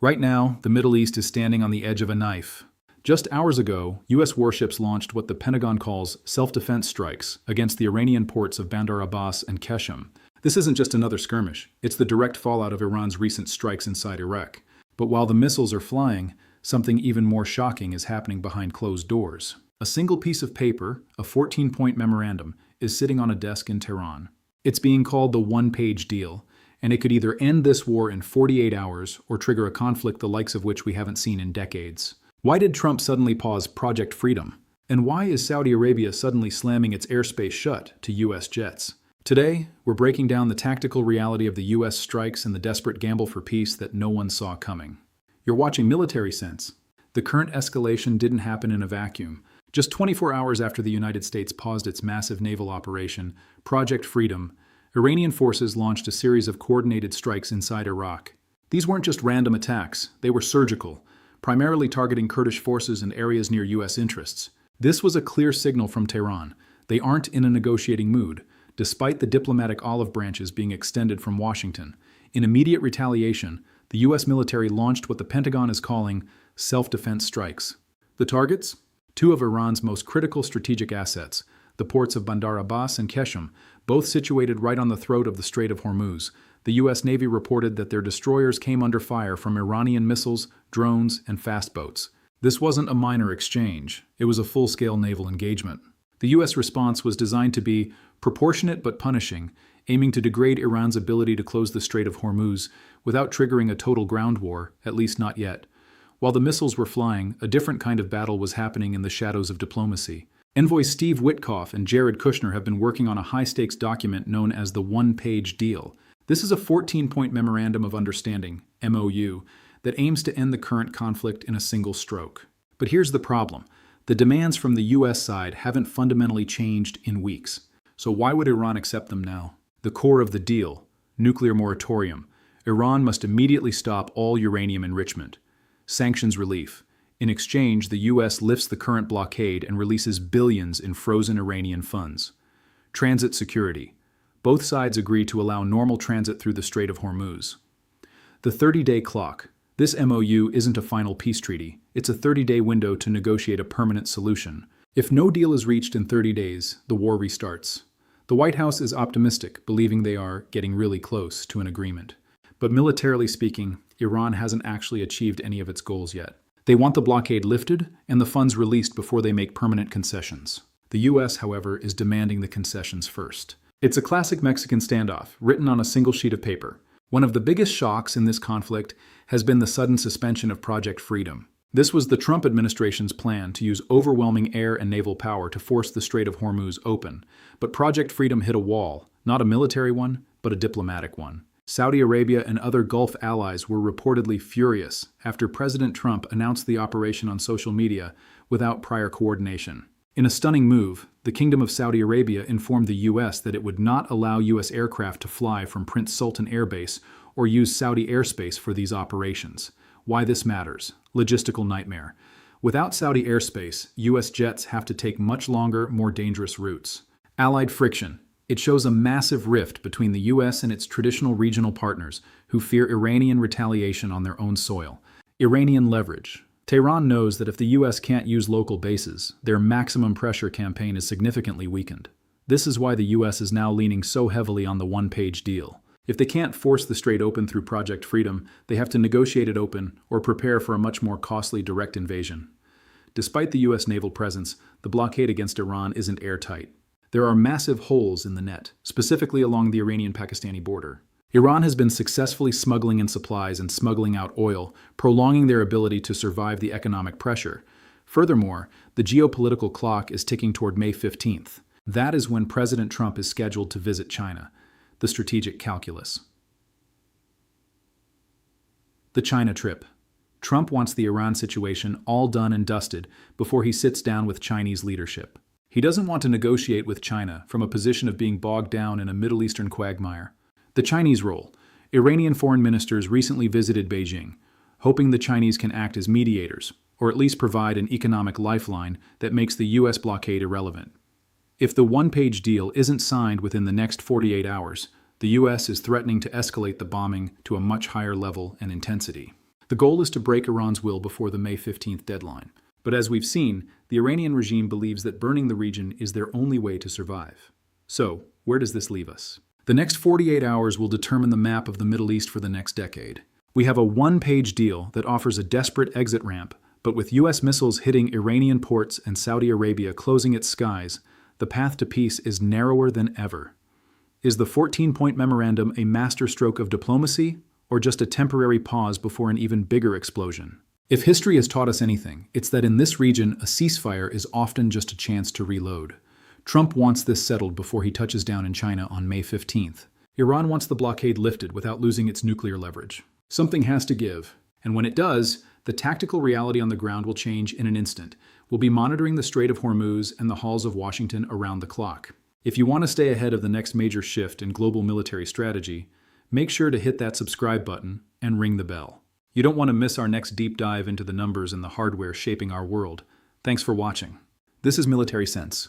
Right now, the Middle East is standing on the edge of a knife. Just hours ago, U.S. warships launched what the Pentagon calls self-defense strikes against the Iranian ports of Bandar Abbas and Keshem. This isn't just another skirmish, it's the direct fallout of Iran's recent strikes inside Iraq. But while the missiles are flying, something even more shocking is happening behind closed doors. A single piece of paper, a 14-point memorandum, is sitting on a desk in Tehran. It's being called the one-page deal, and it could either end this war in 48 hours or trigger a conflict the likes of which we haven't seen in decades. Why did Trump suddenly pause Project Freedom? And why is Saudi Arabia suddenly slamming its airspace shut to U.S. jets? Today, we're breaking down the tactical reality of the U.S. strikes and the desperate gamble for peace that no one saw coming. You're watching Military Sense. The current escalation didn't happen in a vacuum. Just 24 hours after the United States paused its massive naval operation, Project Freedom, Iranian forces launched a series of coordinated strikes inside Iraq. These weren't just random attacks, they were surgical, primarily targeting Kurdish forces and areas near U.S. interests. This was a clear signal from Tehran. They aren't in a negotiating mood, despite the diplomatic olive branches being extended from Washington. In immediate retaliation, the U.S. military launched what the Pentagon is calling self-defense strikes. The targets? Two of Iran's most critical strategic assets, the ports of Bandar Abbas and Keshem, both situated right on the throat of the Strait of Hormuz. The U.S. Navy reported that their destroyers came under fire from Iranian missiles, drones, and fast boats. This wasn't a minor exchange. It was a full-scale naval engagement. The U.S. response was designed to be proportionate but punishing, aiming to degrade Iran's ability to close the Strait of Hormuz without triggering a total ground war, at least not yet. While the missiles were flying, a different kind of battle was happening in the shadows of diplomacy. Envoys Steve Witkoff and Jared Kushner have been working on a high-stakes document known as the one-page deal. This is a 14-point Memorandum of Understanding, MOU, that aims to end the current conflict in a single stroke. But here's the problem. The demands from the U.S. side haven't fundamentally changed in weeks. So why would Iran accept them now? The core of the deal, nuclear moratorium. Iran must immediately stop all uranium enrichment. Sanctions relief. In exchange, the U.S. lifts the current blockade and releases billions in frozen Iranian funds. Transit security. Both sides agree to allow normal transit through the Strait of Hormuz. The 30-day clock. This MOU isn't a final peace treaty. It's a 30-day window to negotiate a permanent solution. If no deal is reached in 30 days, the war restarts. The White House is optimistic, believing they are getting really close to an agreement. But militarily speaking, Iran hasn't actually achieved any of its goals yet. They want the blockade lifted and the funds released before they make permanent concessions. The U.S., however, is demanding the concessions first. It's a classic Mexican standoff, written on a single sheet of paper. One of the biggest shocks in this conflict has been the sudden suspension of Project Freedom. This was the Trump administration's plan to use overwhelming air and naval power to force the Strait of Hormuz open. But Project Freedom hit a wall, not a military one, but a diplomatic one. Saudi Arabia and other Gulf allies were reportedly furious after President Trump announced the operation on social media without prior coordination. In a stunning move, the Kingdom of Saudi Arabia informed the U.S. that it would not allow U.S. aircraft to fly from Prince Sultan Air Base or use Saudi airspace for these operations. Why this matters? Logistical nightmare. Without Saudi airspace, U.S. jets have to take much longer, more dangerous routes. Allied friction. It shows a massive rift between the U.S. and its traditional regional partners who fear Iranian retaliation on their own soil. Iranian leverage. Tehran knows that if the U.S. can't use local bases, their maximum pressure campaign is significantly weakened. This is why the U.S. is now leaning so heavily on the one-page deal. If they can't force the strait open through Project Freedom, they have to negotiate it open or prepare for a much more costly direct invasion. Despite the U.S. naval presence, the blockade against Iran isn't airtight. There are massive holes in the net, specifically along the Iranian-Pakistani border. Iran has been successfully smuggling in supplies and smuggling out oil, prolonging their ability to survive the economic pressure. Furthermore, the geopolitical clock is ticking toward May 15th. That is when President Trump is scheduled to visit China. The strategic calculus. The China trip. Trump wants the Iran situation all done and dusted before he sits down with Chinese leadership. He doesn't want to negotiate with China from a position of being bogged down in a Middle Eastern quagmire. The Chinese role. Iranian foreign ministers recently visited Beijing, hoping the Chinese can act as mediators, or at least provide an economic lifeline that makes the U.S. blockade irrelevant. If the one-page deal isn't signed within the next 48 hours, the U.S. is threatening to escalate the bombing to a much higher level and intensity. The goal is to break Iran's will before the May 15th deadline. But as we've seen, the Iranian regime believes that burning the region is their only way to survive. So, where does this leave us? The next 48 hours will determine the map of the Middle East for the next decade. We have a one-page deal that offers a desperate exit ramp, but with U.S. missiles hitting Iranian ports and Saudi Arabia closing its skies, the path to peace is narrower than ever. Is the 14-point memorandum a masterstroke of diplomacy, or just a temporary pause before an even bigger explosion? If history has taught us anything, it's that in this region, a ceasefire is often just a chance to reload. Trump wants this settled before he touches down in China on May 15th. Iran wants the blockade lifted without losing its nuclear leverage. Something has to give, and when it does, the tactical reality on the ground will change in an instant. We'll be monitoring the Strait of Hormuz and the halls of Washington around the clock. If you want to stay ahead of the next major shift in global military strategy, make sure to hit that subscribe button and ring the bell. You don't want to miss our next deep dive into the numbers and the hardware shaping our world. Thanks for watching. This is Military Sense,